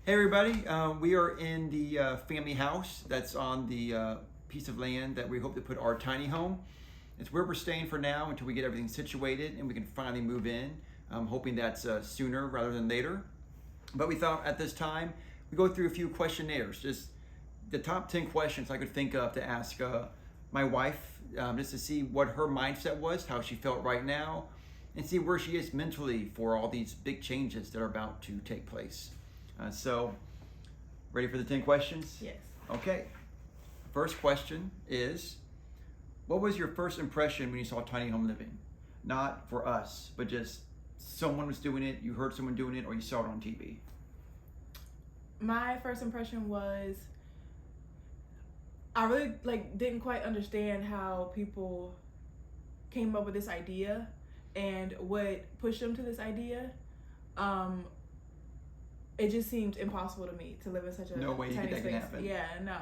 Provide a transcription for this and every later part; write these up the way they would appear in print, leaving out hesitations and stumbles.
Hey everybody, we are in the family house that's on the piece of land that we hope to put our tiny home. It's where we're staying for now until we get everything situated and we can finally move in. I'm hoping that's sooner rather than later. But we thought at this time we go through a few questionnaires, just the top 10 questions I could think of to ask my wife, just to see what her mindset was, how she felt right now, and see where she is mentally for all these big changes that are about to take place. So, ready for the 10 questions? Yes. Okay. First question is, what was your first impression when you saw tiny home living? Not for us, but just someone was doing it, you heard someone doing it, or you saw it on TV. My first impression was I really didn't quite understand how people came up with this idea and what pushed them to this idea. It just seemed impossible to me to live in such a No way tiny that space. can happen. Yeah, no.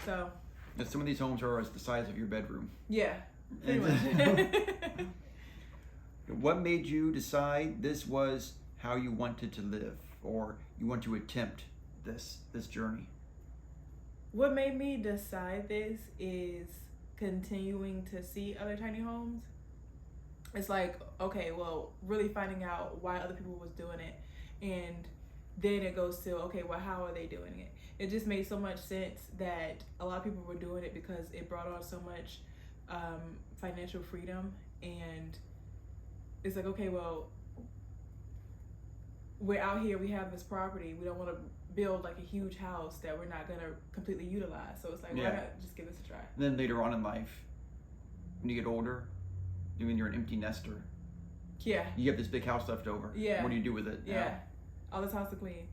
So. And some of these homes are as the size of your bedroom. Yeah, pretty much. What made you decide this was how you wanted to live, or you want to attempt this journey? What made me decide this is continuing to see other tiny homes. It's like, okay, well, really finding out why other people was doing it, and then it goes to, okay, well, how are they doing it? It just made so much sense that a lot of people were doing it because it brought on so much financial freedom. And it's like, okay, well, we're out here, we have this property, we don't want to build like a huge house that we're not going to completely utilize. So it's like, why not just give this a try? And then later on in life, when you get older, when you're an empty nester, yeah, you have this big house left over. Yeah. What do you do with it? Yeah. All this house to clean.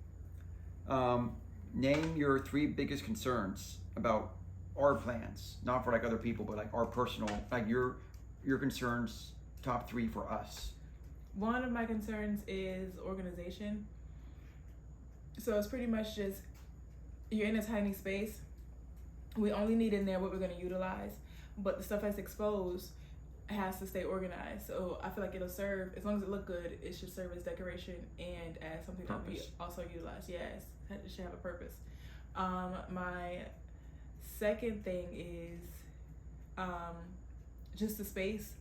Name your 3 biggest concerns about our plans, not for like other people, but like our personal, like your concerns, top 3 for us. One of my concerns is organization. So it's pretty much just, you're in a tiny space. We only need in there what we're going to utilize, but the stuff that's exposed has to stay organized. So I feel like it'll serve, as long as it look good, it should serve as decoration and as something that we also utilize. Yes, it should have a purpose. My second thing is just the space,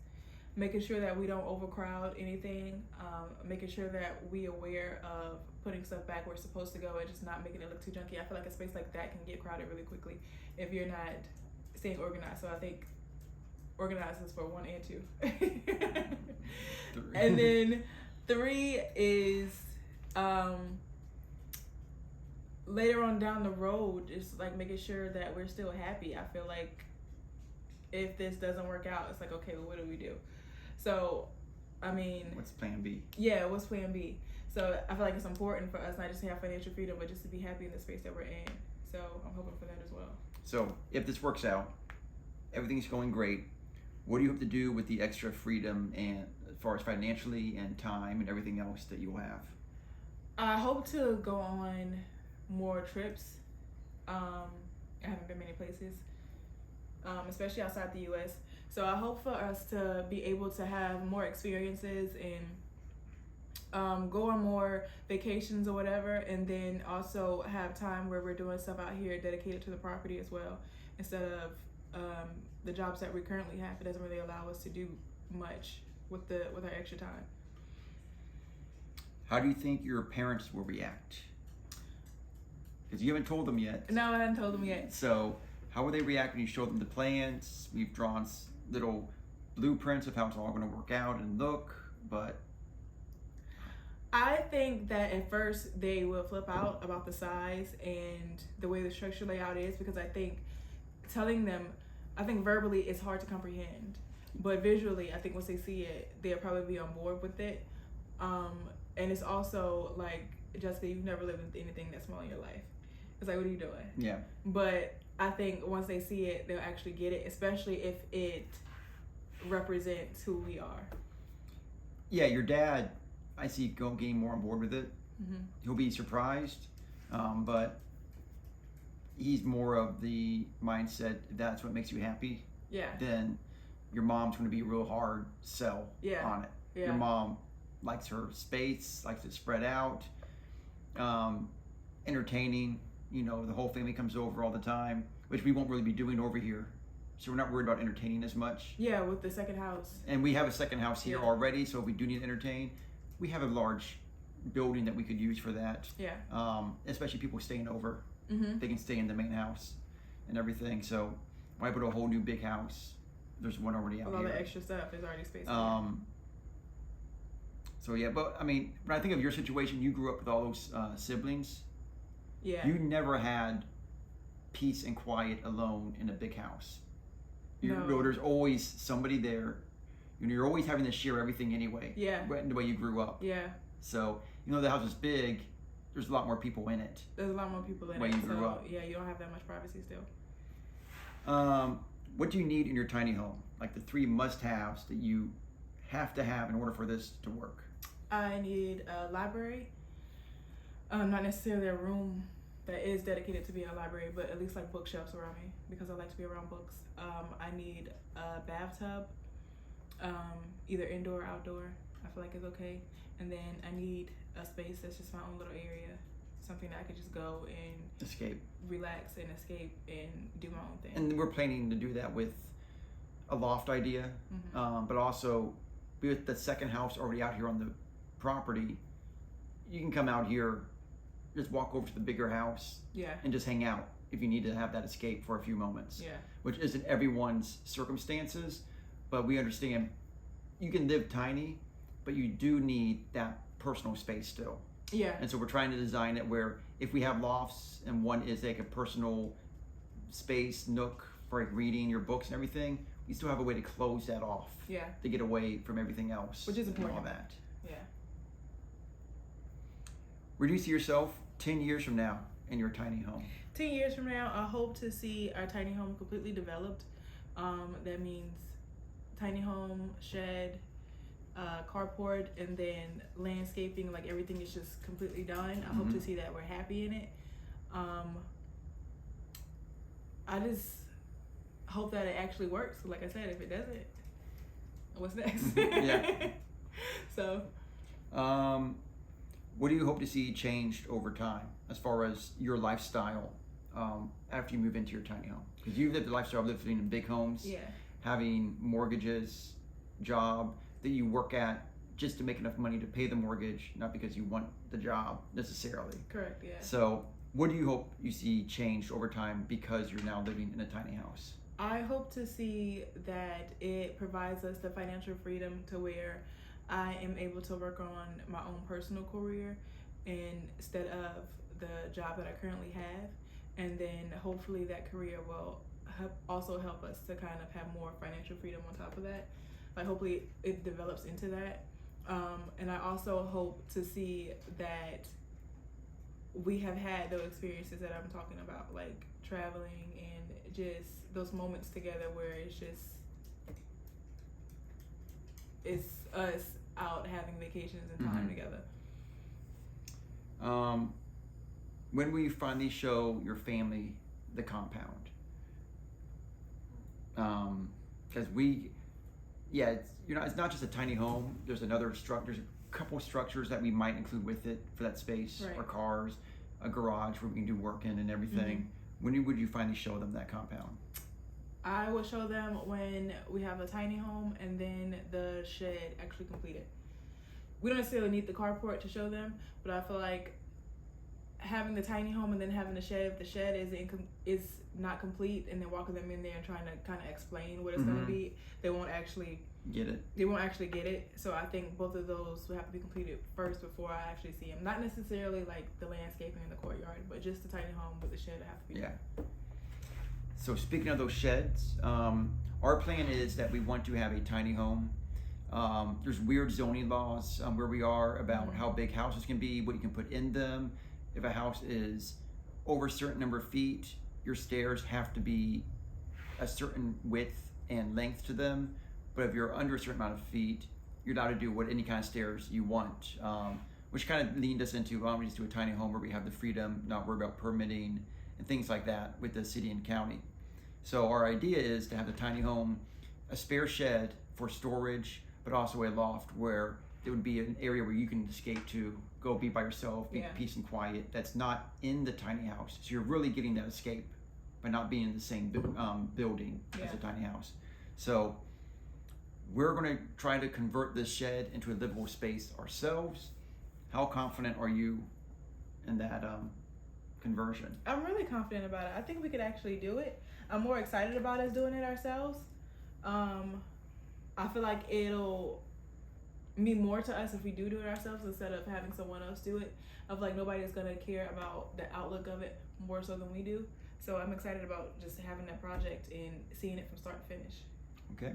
making sure that we don't overcrowd anything, making sure that we aware of putting stuff back where it's supposed to go and just not making it look too junky. I feel like a space like that can get crowded really quickly if you're not staying organized. So I think organize this for 1 and 2. And then 3 is later on down the road, just like making sure that we're still happy. I feel like if this doesn't work out, it's like, okay, well, what do we do? So, I mean, what's plan B? Yeah, what's plan B? So I feel like it's important for us not just to have financial freedom, but just to be happy in the space that we're in. So I'm hoping for that as well. So if this works out, everything's going great, what do you hope to do with the extra freedom, and as far as financially and time and everything else that you'll have? I hope to go on more trips. I haven't been many places, especially outside the U.S. So I hope for us to be able to have more experiences and go on more vacations or whatever, and then also have time where we're doing stuff out here dedicated to the property as well, instead of the jobs that we currently have. It doesn't really allow us to do much with our extra time. How do you think your parents will react? Because you haven't told them yet. No, I haven't told them yet. So how will they react when you show them the plans? We've drawn little blueprints of how it's all going to work out and look, but I think that at first they will flip out about the size and the way the structure layout is, because I think telling them, I think verbally it's hard to comprehend, but visually I think once they see it, they'll probably be on board with it. And it's also like, Jessica, you've never lived with anything that small in your life. It's like, what are you doing? Yeah. But I think once they see it, they'll actually get it, especially if it represents who we are. Yeah, your dad, I see getting more on board with it. Mm-hmm. He'll be surprised, but he's more of the mindset, that's what makes you happy. Yeah. Then your mom's going to be a real hard sell on it. Yeah. Your mom likes her space, likes it spread out. entertaining. You know, the whole family comes over all the time, which we won't really be doing over here. So we're not worried about entertaining as much. Yeah, with the second house. And we have a second house here already, so if we do need to entertain, we have a large building that we could use for that. Yeah. Especially people staying over. Mm-hmm. They can stay in the main house and everything. So why put a whole new big house? There's one already out With all here. the extra stuff, there's already space. So yeah, but I mean, when I think of your situation, you grew up with all those siblings. Yeah. You never had peace and quiet alone in a big house. No. There's always somebody there. You know, you're always having to share everything anyway. Yeah. The way you grew up. Yeah. So, you know, the house is big. There's a lot more people in it. There's a lot more people in Way it. you grew up. Yeah, you don't have that much privacy still. What do you need in your tiny home? Like the 3 must-haves that you have to have in order for this to work. I need a library. Not necessarily a room that is dedicated to being a library, but at least like bookshelves around me because I like to be around books. I need a bathtub, either indoor or outdoor. I feel like it's okay. And then I need a space that's just my own little area, something that I could just go and Escape. relax and escape and do my own thing. And we're planning to do that with a loft idea, but also with the second house already out here on the property, you can come out here, just walk over to the bigger house, and just hang out if you need to have that escape for a few moments. Yeah. Which isn't everyone's circumstances, but we understand you can live tiny, but you do need that personal space still. Yeah. And so we're trying to design it where if we have lofts and one is like a personal space nook for like reading your books and everything, we still have a way to close that off. Yeah. To get away from everything else. Which is and important. all that. Yeah. Where do you see yourself 10 years from now in your tiny home? 10 years from now, I hope to see our tiny home completely developed. That means tiny home, shed, carport, and then landscaping, like everything is just completely done. I hope to see that we're happy in it. I just hope that it actually works. Like I said, if it doesn't, what's next? Yeah. So. What do you hope to see changed over time as far as your lifestyle after you move into your tiny home? Because you've lived a lifestyle of living in big homes, Yeah. having mortgages, job that you work at just to make enough money to pay the mortgage, not because you want the job necessarily. Correct, yeah. So what do you hope you see changed over time because you're now living in a tiny house? I hope to see that it provides us the financial freedom to where I am able to work on my own personal career instead of the job that I currently have. And then hopefully that career will also help us to kind of have more financial freedom on top of that. Like hopefully it develops into that. And I also hope to see that we have had those experiences that I'm talking about, like traveling and just those moments together where it's us out having vacations and time together. When will you finally show your family the compound? Because it's not just a tiny home. There's there's a couple structures that we might include with it for that space, Right. our cars, a garage where we can do work in and everything. When would you finally show them that compound? I will show them when we have a tiny home and then the shed actually completed. We don't necessarily need the carport to show them, but I feel like having the tiny home and then having the shed, if the shed is not complete, and then walking them in there and trying to kind of explain what it's going to be, they won't actually get it. They won't actually get it. So I think both of those will have to be completed first before I actually see them. Not necessarily like the landscaping in the courtyard, but just the tiny home with the shed that have to be. Yeah. So speaking of those sheds, our plan is that we want to have a tiny home. There's weird zoning laws where we are about how big houses can be, what you can put in them. If a house is over a certain number of feet, your stairs have to be a certain width and length to them. But if you're under a certain amount of feet, you're allowed to do any kind of stairs you want, which kind of leaned us into, why don't we just do a tiny home where we have the freedom, not worry about permitting and things like that with the city and county. So our idea is to have the tiny home, a spare shed for storage, but also a loft where there would be an area where you can escape to go be by yourself, be peace and quiet. That's not in the tiny house. So you're really getting that escape by not being in the same building as a tiny house. So we're going to try to convert this shed into a livable space ourselves. How confident are you in that conversion? I'm really confident about it. I think we could actually do it. I'm more excited about us doing it ourselves. I feel like it'll mean more to us if we do it ourselves instead of having someone else do it. Of like nobody's gonna care about the outlook of it more so than we do. So I'm excited about just having that project and seeing it from start to finish. Okay.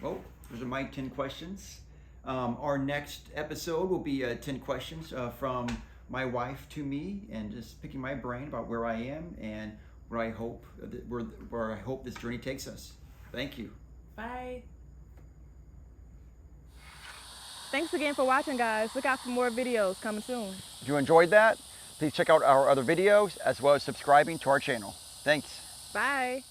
Well, those are my 10 questions. Our next episode will be 10 questions from my wife to me, and just picking my brain about where I am and where I hope this journey takes us. Thank you. Bye. Thanks again for watching, guys. Look out for more videos coming soon. If you enjoyed that, please check out our other videos as well as subscribing to our channel. Thanks. Bye.